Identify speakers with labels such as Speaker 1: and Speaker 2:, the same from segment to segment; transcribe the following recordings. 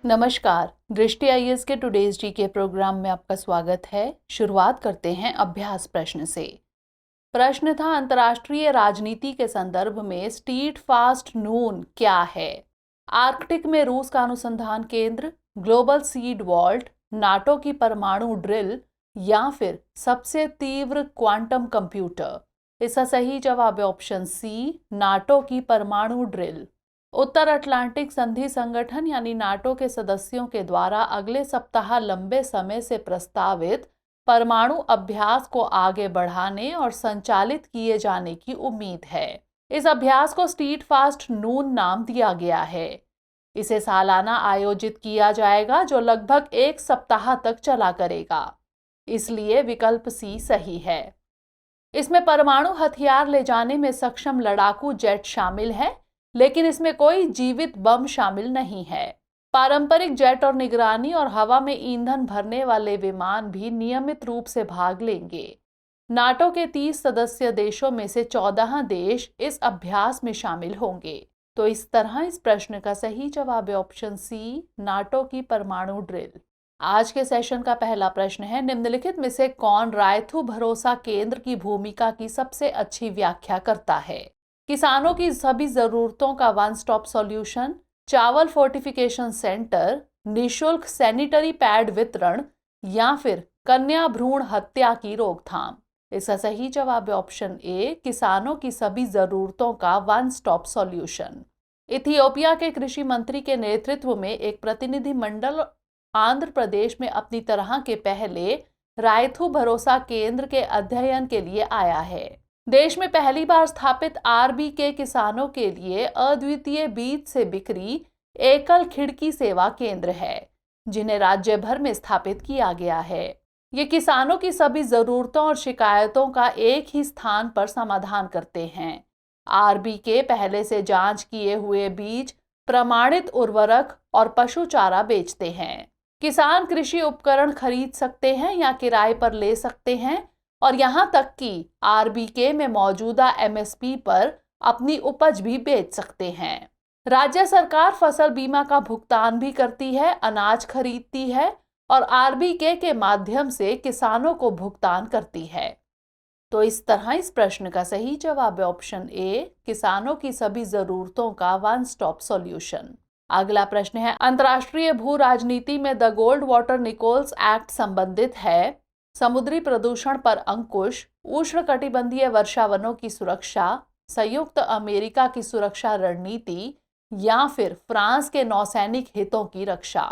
Speaker 1: नमस्कार। दृष्टि आईएएस के टुडेज जीके प्रोग्राम में आपका स्वागत है। शुरुआत करते हैं अभ्यास प्रश्न से। प्रश्न था, अंतर्राष्ट्रीय राजनीति के संदर्भ में स्टीट फास्ट नून क्या है? आर्कटिक में रूस का अनुसंधान केंद्र, ग्लोबल सीड वॉल्ट, नाटो की परमाणु ड्रिल या फिर सबसे तीव्र क्वांटम कंप्यूटर? इसका सही जवाब है ऑप्शन सी, नाटो की परमाणु ड्रिल। उत्तर अटलांटिक संधि संगठन यानी नाटो के सदस्यों के द्वारा अगले सप्ताह लंबे समय से प्रस्तावित परमाणु अभ्यास को आगे बढ़ाने और संचालित किए जाने की उम्मीद है। इस अभ्यास को स्टीट फास्ट नून नाम दिया गया है। इसे सालाना आयोजित किया जाएगा जो लगभग एक सप्ताह तक चला करेगा, इसलिए विकल्प सी सही है। इसमें परमाणु हथियार ले जाने में सक्षम लड़ाकू जेट शामिल है, लेकिन इसमें कोई जीवित बम शामिल नहीं है। पारंपरिक जेट और निगरानी और हवा में ईंधन भरने वाले विमान भी नियमित रूप से भाग लेंगे। नाटो के 30 सदस्य देशों में से 14 देश इस अभ्यास में शामिल होंगे। तो इस तरह इस प्रश्न का सही जवाब है ऑप्शन सी, नाटो की परमाणु ड्रिल। आज के सेशन का पहला प्रश्न है, निम्नलिखित में से कौन रायथू भरोसा केंद्र की भूमिका की सबसे अच्छी व्याख्या करता है? किसानों की सभी जरूरतों का वन स्टॉप सॉल्यूशन, चावल फोर्टिफिकेशन सेंटर, निशुल्क सैनिटरी पैड वितरण या फिर कन्या भ्रूण हत्या की रोकथाम? इसका सही जवाब है ऑप्शन ए, किसानों की सभी जरूरतों का वन स्टॉप सॉल्यूशन। इथियोपिया के कृषि मंत्री के नेतृत्व में एक प्रतिनिधि मंडल आंध्र प्रदेश में अपनी तरह के पहले रायथू भरोसा केंद्र के अध्ययन के लिए आया है। देश में पहली बार स्थापित आरबीके किसानों के लिए अद्वितीय बीज से बिक्री एकल खिड़की सेवा केंद्र है, जिन्हें राज्य भर में स्थापित किया गया है। ये किसानों की सभी जरूरतों और शिकायतों का एक ही स्थान पर समाधान करते हैं। आरबीके पहले से जांच किए हुए बीज, प्रमाणित उर्वरक और पशु चारा बेचते हैं। किसान कृषि उपकरण खरीद सकते हैं या किराए पर ले सकते हैं और यहां तक कि आरबीके में मौजूदा एमएसपी पर अपनी उपज भी बेच सकते हैं। राज्य सरकार फसल बीमा का भुगतान भी करती है, अनाज खरीदती है और आरबीके के माध्यम से किसानों को भुगतान करती है। तो इस तरह इस प्रश्न का सही जवाब है ऑप्शन ए, किसानों की सभी जरूरतों का वन स्टॉप सॉल्यूशन। अगला प्रश्न है, अंतर्राष्ट्रीय भू राजनीति में the gold water Nichols act संबंधित है समुद्री प्रदूषण पर अंकुश, उष्णकटिबंधीय वर्षावनों की सुरक्षा, संयुक्त अमेरिका की सुरक्षा रणनीति या फिर फ्रांस के नौसैनिक हितों की रक्षा?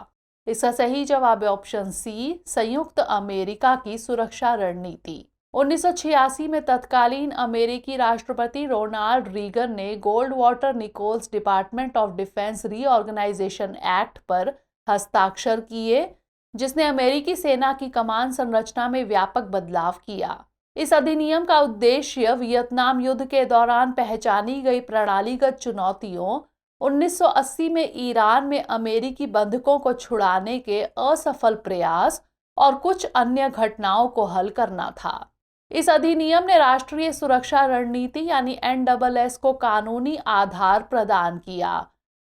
Speaker 1: इसका सही जवाब है ऑप्शन सी, संयुक्त अमेरिका की सुरक्षा रणनीति। 1986 में तत्कालीन अमेरिकी राष्ट्रपति रोनाल्ड रीगन ने Goldwater Nichols Department of Defense Reorganization Act पर हस्ताक्षर किए, जिसने अमेरिकी सेना की कमान संरचना में व्यापक बदलाव किया। इस अधिनियम का उद्देश्य वियतनाम युद्ध के दौरान पहचानी गई प्रणालीगत चुनौतियों, 1980 में ईरान में अमेरिकी बंधकों को छुड़ाने के असफल प्रयास और कुछ अन्य घटनाओं को हल करना था। इस अधिनियम ने राष्ट्रीय सुरक्षा रणनीति यानी NSS को कानूनी आधार प्रदान किया,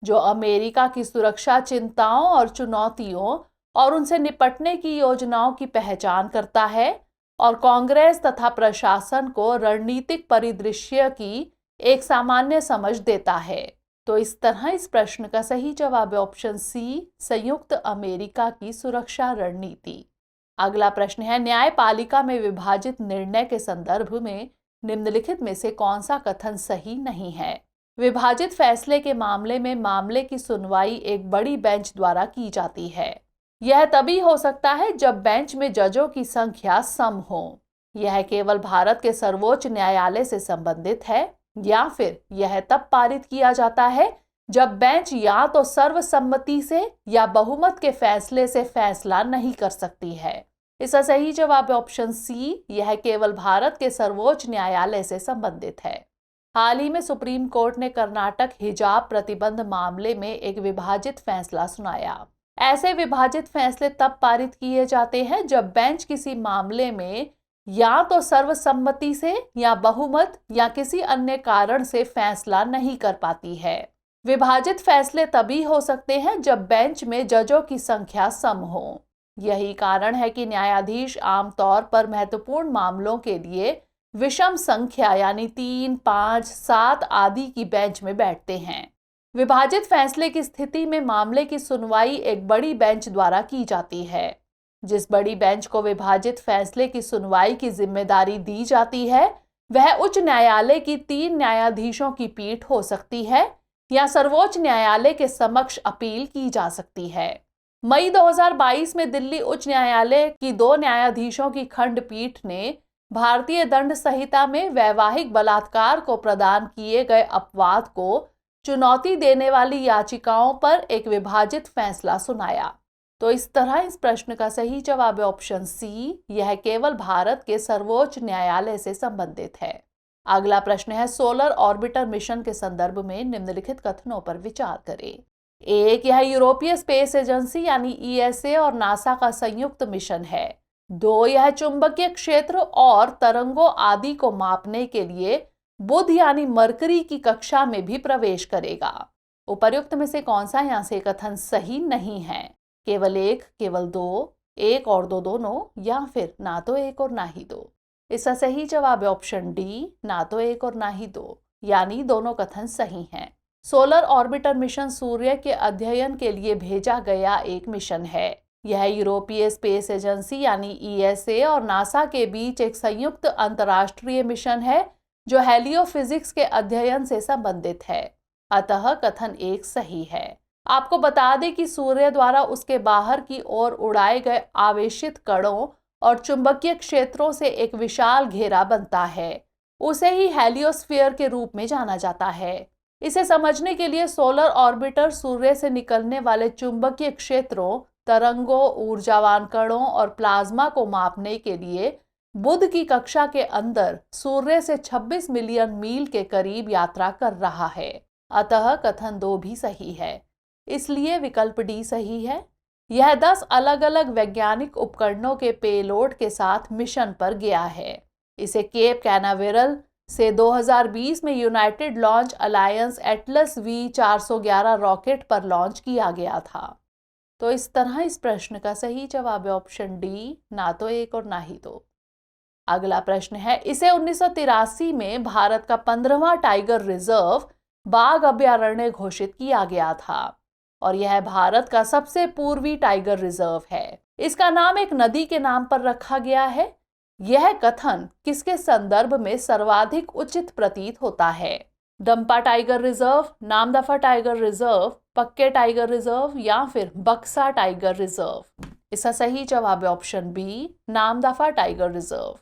Speaker 1: जो अमेरिका की सुरक्षा चिंताओं और चुनौतियों और उनसे निपटने की योजनाओं की पहचान करता है और कांग्रेस तथा प्रशासन को रणनीतिक परिदृश्य की एक सामान्य समझ देता है। तो इस तरह इस प्रश्न का सही जवाब है ऑप्शन सी, संयुक्त अमेरिका की सुरक्षा रणनीति। अगला प्रश्न है, न्यायपालिका में विभाजित निर्णय के संदर्भ में निम्नलिखित में से कौन सा कथन सही नहीं है? विभाजित फैसले के मामले में मामले की सुनवाई एक बड़ी बेंच द्वारा की जाती है। यह तभी हो सकता है जब बेंच में जजों की संख्या सम हो। यह केवल भारत के सर्वोच्च न्यायालय से संबंधित है या फिर यह तब पारित किया जाता है जब बेंच या तो सर्वसम्मति से या बहुमत के फैसले से फैसला नहीं कर सकती है। इसका सही जवाब है ऑप्शन सी, यह केवल भारत के सर्वोच्च न्यायालय से संबंधित है। हाल ही में सुप्रीम कोर्ट ने कर्नाटक हिजाब प्रतिबंध मामले में एक विभाजित फैसला सुनाया। ऐसे विभाजित फैसले तब पारित किए जाते हैं जब बेंच किसी मामले में या तो सर्वसम्मति से या बहुमत या किसी अन्य कारण से फैसला नहीं कर पाती है। विभाजित फैसले तभी हो सकते हैं जब बेंच में जजों की संख्या सम हो। यही कारण है कि न्यायाधीश आमतौर पर महत्वपूर्ण मामलों के लिए विषम संख्या यानी 3, 5, 7 आदि की बेंच में बैठते हैं। विभाजित फैसले की स्थिति में मामले की सुनवाई एक बड़ी बेंच द्वारा की जाती है। जिस बड़ी बेंच को विभाजित फैसले की सुनवाई की जिम्मेदारी दी जाती है वह उच्च न्यायालय की 3 न्यायाधीशों की पीठ हो सकती है या सर्वोच्च न्यायालय के समक्ष अपील की जा सकती है। मई 2022 में दिल्ली उच्च न्यायालय की 2 न्यायाधीशों की खंडपीठ ने भारतीय दंड संहिता में वैवाहिक बलात्कार को प्रदान किए गए अपवाद को चुनौती देने वाली याचिकाओं पर एक विभाजित फैसला सुनाया। तो इस तरह इस प्रश्न का सही जवाब है ऑप्शन सी, यह केवल भारत के सर्वोच्च न्यायालय से संबंधित है। अगला प्रश्न है सोलर ऑर्बिटर मिशन के संदर्भ में निम्नलिखित कथनों पर विचार करें। 1, यह यूरोपीय स्पेस एजेंसी यानी ईएसए और नासा का संयुक्त मिशन है। 2, यह चुंबकीय क्षेत्र और तरंगों आदि को मापने के लिए बुध यानी मरकरी की कक्षा में भी प्रवेश करेगा। उपर्युक्त में से कौन सा यहाँ से कथन सही नहीं है? केवल 1, केवल 2, 1 और 2 दोनों, या फिर ना तो 1 और ना ही 2। इसका सही जवाब है ऑप्शन डी, ना तो 1 और ना ही 2, यानी दोनों कथन सही हैं। सोलर ऑर्बिटर मिशन सूर्य के अध्ययन के लिए भेजा गया एक मिशन है। यह यूरोपीय स्पेस एजेंसी यानी ईएसए और नासा के बीच एक संयुक्त अंतर्राष्ट्रीय मिशन है जो हेलियोफिजिक्स के अध्ययन से संबंधित है। अतः कथन 1 सही है। आपको बता दें कि सूर्य द्वारा उसके बाहर की ओर उड़ाए गए आवेशित कणों और चुंबकीय क्षेत्रों से एक विशाल घेरा बनता है। उसे ही हेलियोस्फीयर के रूप में जाना जाता है। इसे समझने के लिए सोलर ऑर्बिटर सूर्य से निकलने वाले चुंबकीय क्षेत्रों, तरंगों, ऊर्जावान कणों और प्लाज्मा को मापने के लिए बुध की कक्षा के अंदर सूर्य से 26 मिलियन मील के करीब यात्रा कर रहा है। अतः कथन 2 भी सही है, इसलिए विकल्प डी सही है। यह 10 अलग अलग वैज्ञानिक उपकरणों के पेलोड के साथ मिशन पर गया है। इसे केप कैनावेरल से 2020 में United launch alliance Atlas V411 rocket पर लॉन्च किया गया था। तो इस तरह इस प्रश्न का सही जवाब है ऑप्शन डी, ना तो 1 और ना ही 2। अगला प्रश्न है, इसे 1983 में भारत का 15वां टाइगर रिजर्व बाघ अभयारण्य घोषित किया गया था और यह भारत का सबसे पूर्वी टाइगर रिजर्व है। इसका नाम एक नदी के नाम पर रखा गया है। यह कथन किसके संदर्भ में सर्वाधिक उचित प्रतीत होता है? Dampa tiger reserve, Namdapha tiger reserve, Pakke tiger reserve या फिर बक्सा टाइगर रिजर्व? इसका सही जवाब है option B, Namdapha tiger reserve.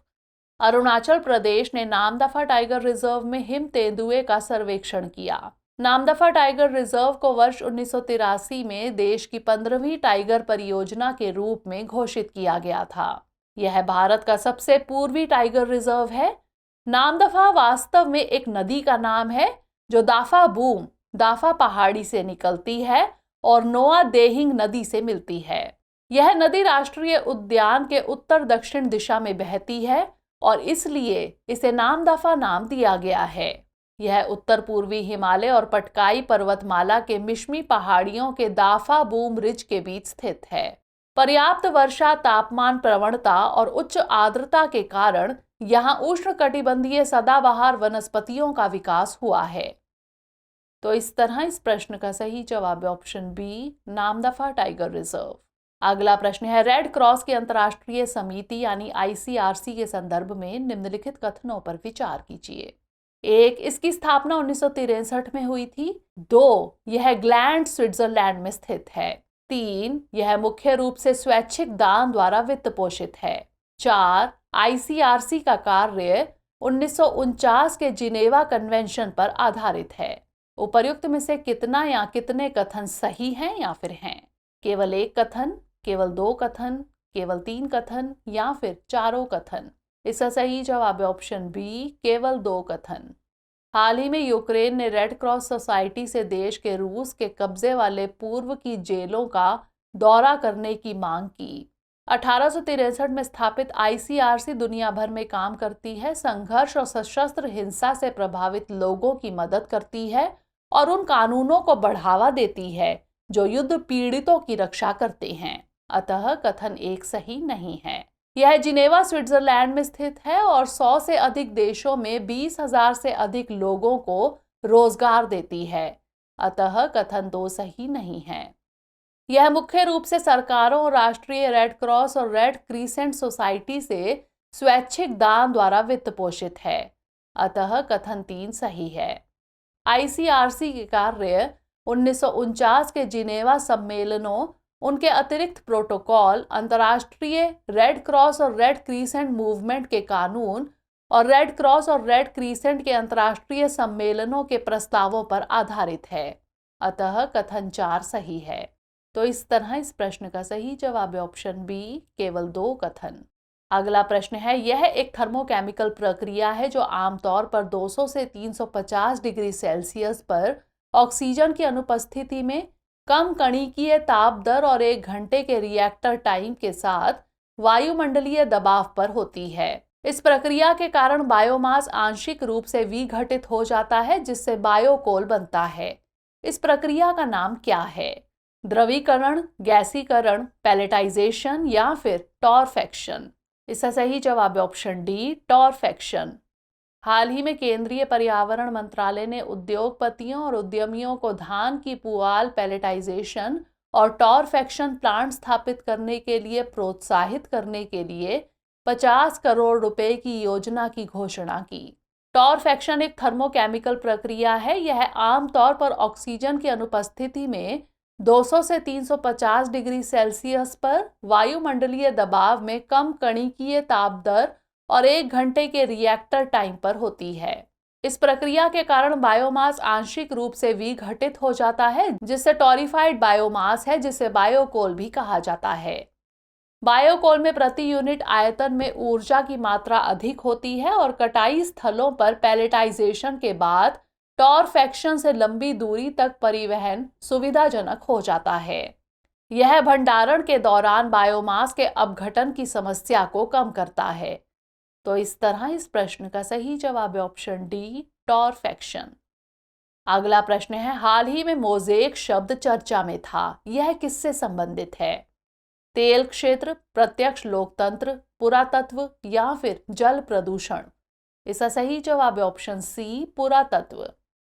Speaker 1: Arunachal Pradesh ने नामदफा टाइगर रिजर्व में हिम तेंदुए का सर्वेक्षण किया। नामदफा टाइगर रिजर्व को वर्ष 1983 में देश की 15वीं टाइगर परियोजना के रूप में घोषित किया गया था। यह भारत का सबसे पूर्वी टाइगर रिजर्व है। नामदफा वास्तव में एक नदी का नाम है जो दाफा बूम, दाफा पहाड़ी से निकलती है और नोआ देहिंग नदी से मिलती है। यह नदी राष्ट्रीय उद्यान के उत्तर दक्षिण दिशा में बहती है और इसलिए इसे नामदफा नाम दिया गया है। यह उत्तर पूर्वी हिमालय और पटकाई पर्वतमाला के मिश्मी पहाड़ियों के दाफा बूम रिज के बीच स्थित है। पर्याप्त वर्षा, तापमान प्रवणता और उच्च आर्द्रता के कारण यहाँ उष्णकटिबंधीय सदाबहार वनस्पतियों का विकास हुआ है। तो इस तरह इस प्रश्न का सही जवाब है option B, Namdapha tiger reserve. अगला प्रश्न है, रेड क्रॉस की अंतर्राष्ट्रीय समिति यानी आईसीआरसी के संदर्भ में निम्नलिखित कथनों पर विचार कीजिए। 1, इसकी स्थापना 1963 में हुई थी। 2, यह ग्लैंड स्विट्जरलैंड में स्थित है। 3, यह मुख्य रूप से स्वैच्छिक दान द्वारा वित्त पोषित है। 4, आईसीआरसी का कार्य 1949 के जिनेवा कन्वेंशन पर आधारित है। उपर्युक्त में से कितना या कितने कथन सही हैं या फिर हैं? केवल 1 कथन, केवल 2 कथन, केवल 3 कथन या फिर चारों कथन? इसका सही जवाब है ऑप्शन बी, केवल 2 कथन। हाल ही में यूक्रेन ने रेड क्रॉस सोसाइटी से देश के रूस के कब्जे वाले पूर्व की जेलों का दौरा करने की मांग की। 1863 में स्थापित आईसीआरसी दुनिया भर में काम करती है, संघर्ष और सशस्त्र हिंसा से प्रभावित लोगों की मदद करती है और उन कानूनों को बढ़ावा देती है जो युद्ध पीड़ितों की रक्षा करते हैं। अतः कथन एक सही नहीं है। यह जिनेवा स्विट्जरलैंड में स्थित है और 100 से अधिक देशों में 20,000 से अधिक लोगों को रोजगार देती है। अतः कथन दो सही नहीं है। यह मुख्य रूप से सरकारों और राष्ट्रीय रेड क्रॉस और रेड क्रीसेंट सोसाइटी से स्वैच्छिक दान द्वारा वित्त पोषित है। अतः कथन तीन सही है। आईसीआरसी के कार्य 1949 के जिनेवा सम्मेलनों, उनके अतिरिक्त प्रोटोकॉल, अंतर्राष्ट्रीय रेड क्रॉस और रेड क्रीसेंट मूवमेंट के कानून और रेड क्रॉस और रेड क्रीसेंट के अंतर्राष्ट्रीय सम्मेलनों के प्रस्तावों पर आधारित है। अतः कथन चार सही है। तो इस तरह इस प्रश्न का सही जवाब है ऑप्शन बी, केवल दो कथन। अगला प्रश्न है, यह एक थर्मोकेमिकल प्रक्रिया है जो आमतौर पर 200 से 350 डिग्री सेल्सियस पर ऑक्सीजन की अनुपस्थिति में कम कणिकीय ताप दर और 1 घंटे के रिएक्टर टाइम के साथ वायुमंडलीय दबाव पर होती है। इस प्रक्रिया के कारण बायोमास आंशिक रूप से विघटित हो जाता है, जिससे बायोकोल बनता है। इस प्रक्रिया का नाम क्या है? द्रवीकरण, गैसीकरण, पैलेटाइजेशन या फिर टॉरफैक्शन? इसका सही जवाब है ऑप्शन डी, टॉरफैक्शन। हाल ही में केंद्रीय पर्यावरण मंत्रालय ने उद्योगपतियों और उद्यमियों को धान की पुआल पैलेटाइजेशन और टॉरफैक्शन प्लांट स्थापित करने के लिए प्रोत्साहित करने के लिए 50 करोड़ रुपए की योजना की घोषणा की। टॉरफैक्शन एक थर्मोकेमिकल प्रक्रिया है। यह आमतौर पर ऑक्सीजन की अनुपस्थिति में 200 से 350 डिग्री सेल्सियस पर वायुमंडलीय दबाव में कम कणिकीय ताप दर और 1 घंटे के रिएक्टर टाइम पर होती है। इस प्रक्रिया के कारण बायोमास आंशिक रूप से विघटित हो जाता है, जिससे टॉरिफाइड बायोमास है, जिसे बायोकोल भी कहा जाता है। बायोकोल में प्रति यूनिट आयतन में ऊर्जा की मात्रा अधिक होती है और कटाई स्थलों पर पैलेटाइजेशन के बाद टॉरफैक्शन से लंबी दूरी तक परिवहन सुविधाजनक हो जाता है। यह भंडारण के दौरान बायोमास के अपघटन की समस्या को कम करता है। तो इस तरह इस प्रश्न का सही जवाब है ऑप्शन डी, टॉरफैक्शन। अगला प्रश्न है, हाल ही में मोज़ेक शब्द चर्चा में था, यह किससे संबंधित है? तेल क्षेत्र, प्रत्यक्ष लोकतंत्र, पुरातत्व या फिर जल प्रदूषण? इसका सही जवाब है ऑप्शन सी, पुरातत्व।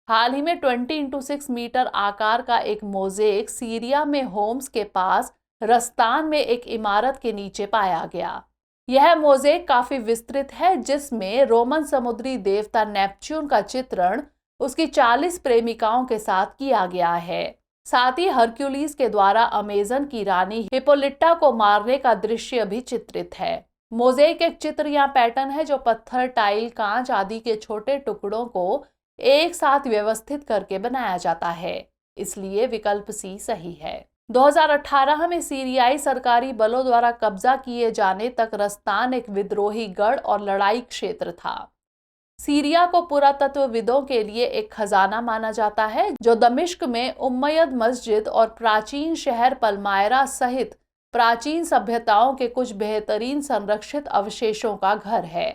Speaker 1: हाल ही में 20x6 मीटर आकार का एक मोज़ेक सीरिया में होम्स के पास रस्तान में एक इमारत के नीचे पाया गया। यह मोज़ेक काफी विस्तृत है, जिसमें रोमन समुद्री देवता नेपच्यून का चित्रण उसकी 40 प्रेमिकाओं के साथ किया गया है। साथ ही हरक्यूलिस के द्वारा अमेजन की रानी हिप्पोलिटा को मारने का दृश्य भी चित्रित है। मोज़ेक एक चित्र या पैटर्न है जो पत्थर, टाइल, कांच आदि के छोटे टुकड़ों को एक साथ व्यवस्थित करके बनाया जाता है, इसलिए विकल्प सी सही है। 2018 में सीरियाई सरकारी बलों द्वारा कब्जा किए जाने तक रस्तान एक विद्रोही गढ़ और लड़ाई क्षेत्र था। सीरिया को पुरातत्वविदों के लिए एक खजाना माना जाता है, जो दमिश्क में उम्मयद मस्जिद और प्राचीन शहर पलमायरा सहित प्राचीन सभ्यताओं के कुछ बेहतरीन संरक्षित अवशेषों का घर है।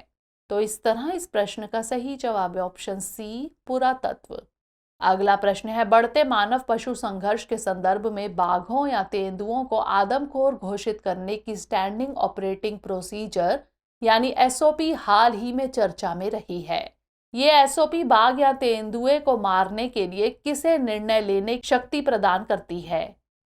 Speaker 1: तो इस तरह इस प्रश्न का सही जवाब है ऑप्शन सी, पुरातत्व। अगला प्रश्न है, बढ़ते मानव पशु संघर्ष के संदर्भ में बाघों या तेंदुओं को आदमखोर घोषित करने की स्टैंडिंग ऑपरेटिंग प्रोसीजर यानी एसओपी हाल ही में चर्चा में रही है। ये एसओपी बाघ या तेंदुए को मारने के लिए किसे निर्णय लेने की शक्ति प्रदान करती है?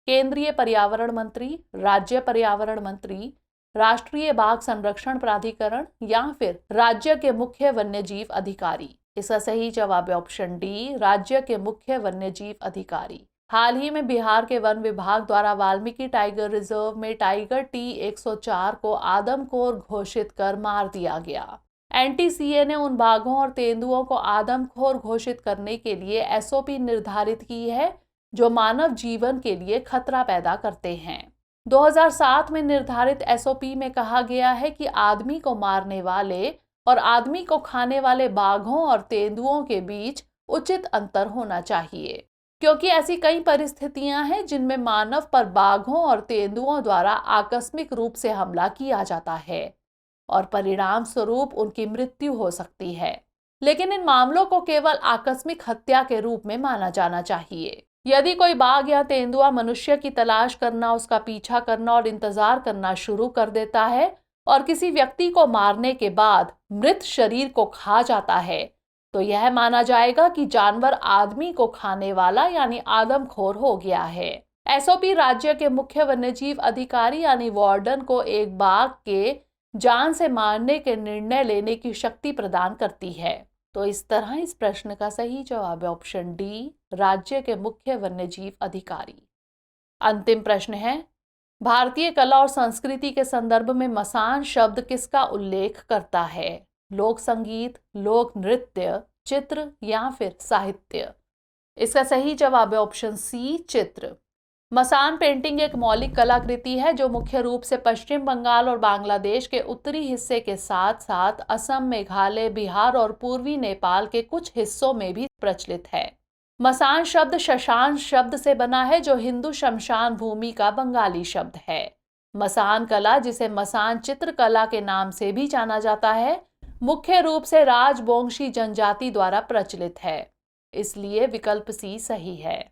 Speaker 1: केंद्रीय पर्यावरण मंत्री, राज्य पर्यावरण मंत्री, राष्ट्रीय बाघ संरक्षण प्राधिकरण या फिर राज्य के मुख्य वन्यजीव अधिकारी? इसका सही जवाब है ऑप्शन डी, राज्य के मुख्य वन्यजीव अधिकारी। हाल ही में बिहार के वन विभाग द्वारा वाल्मीकि टाइगर रिजर्व में टाइगर T104 को आदमखोर घोषित कर मार दिया गया। एनटीसीए ने उन बाघों और तेंदुओं को आदमखोर घोषित करने के लिए एसओपी निर्धारित की है जो मानव जीवन के लिए खतरा पैदा करते हैं। 2007 में निर्धारित एसओपी में कहा गया है कि आदमी को मारने वाले और आदमी को खाने वाले बाघों और तेंदुओं के बीच उचित अंतर होना चाहिए, क्योंकि ऐसी कई परिस्थितियां हैं जिनमें मानव पर बाघों और तेंदुओं द्वारा आकस्मिक रूप से हमला किया जाता है और परिणाम स्वरूप उनकी मृत्यु हो सकती है। लेकिन इन मामलों को केवल आकस्मिक हत्या के रूप में माना जाना चाहिए। यदि कोई बाघ या तेंदुआ मनुष्य की तलाश करना, उसका पीछा करना और इंतजार करना शुरू कर देता है और किसी व्यक्ति को मारने के बाद मृत शरीर को खा जाता है, तो यह माना जाएगा कि जानवर आदमी को खाने वाला यानी आदमखोर हो गया है। एसओपी राज्य के मुख्य वन्यजीव अधिकारी यानी वार्डन को एक बाघ के जान से मारने के निर्णय लेने की शक्ति प्रदान करती है। तो इस तरह इस प्रश्न का सही जवाब है ऑप्शन डी, राज्य के मुख्य वन्यजीव अधिकारी। अंतिम प्रश्न है, भारतीय कला और संस्कृति के संदर्भ में मसान शब्द किसका उल्लेख करता है? लोक संगीत, लोक नृत्य, चित्र या फिर साहित्य? इसका सही जवाब है ऑप्शन सी, चित्र। मसान पेंटिंग एक मौलिक कलाकृति है जो मुख्य रूप से पश्चिम बंगाल और बांग्लादेश के उत्तरी हिस्से के साथ साथ असम, मेघालय, बिहार और पूर्वी नेपाल के कुछ हिस्सों में भी प्रचलित है। मसान शब्द शशान शब्द से बना है जो हिंदू शमशान भूमि का बंगाली शब्द है। मसान कला, जिसे मसान चित्रकला के नाम से भी जाना जाता है, मुख्य रूप से राजबोंगशी जनजाति द्वारा प्रचलित है, इसलिए विकल्प सी सही है।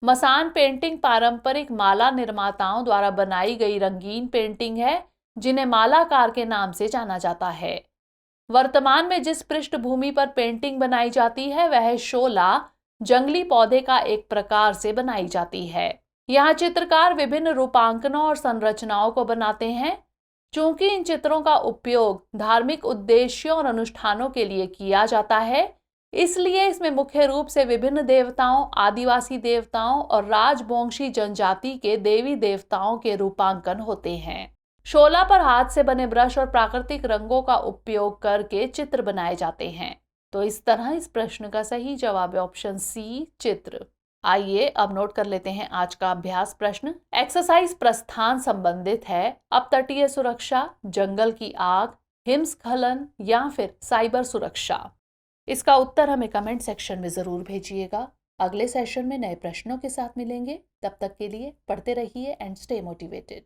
Speaker 1: मसान पेंटिंग पारंपरिक माला निर्माताओं द्वारा बनाई गई रंगीन पेंटिंग है जिन्हें मालाकार के नाम से जाना जाता है। वर्तमान में जिस पृष्ठभूमि पर पेंटिंग बनाई जाती है वह शोला, जंगली पौधे का एक प्रकार से बनाई जाती है। यहाँ चित्रकार विभिन्न रूपांकनों और संरचनाओं को बनाते हैं। चूंकि इन चित्रों का उपयोग धार्मिक उद्देश्यों और अनुष्ठानों के लिए किया जाता है, इसलिए इसमें मुख्य रूप से विभिन्न देवताओं, आदिवासी देवताओं और राजबोंगशी जनजाति के देवी देवताओं के रूपांकन होते हैं। शोला पर हाथ से बने ब्रश और प्राकृतिक रंगों का उपयोग करके चित्र बनाए जाते हैं। तो इस तरह इस प्रश्न का सही जवाब है ऑप्शन सी, चित्र। आइए अब नोट कर लेते हैं आज का अभ्यास प्रश्न। एक्सरसाइज प्रस्थान संबंधित है अपतटीय सुरक्षा, जंगल की आग, हिमस्खलन या फिर साइबर सुरक्षा। इसका उत्तर हमें कमेंट सेक्शन में जरूर भेजिएगा। अगले सेशन में नए प्रश्नों के साथ मिलेंगे। तब तक के लिए पढ़ते रहिए एंड स्टे मोटिवेटेड।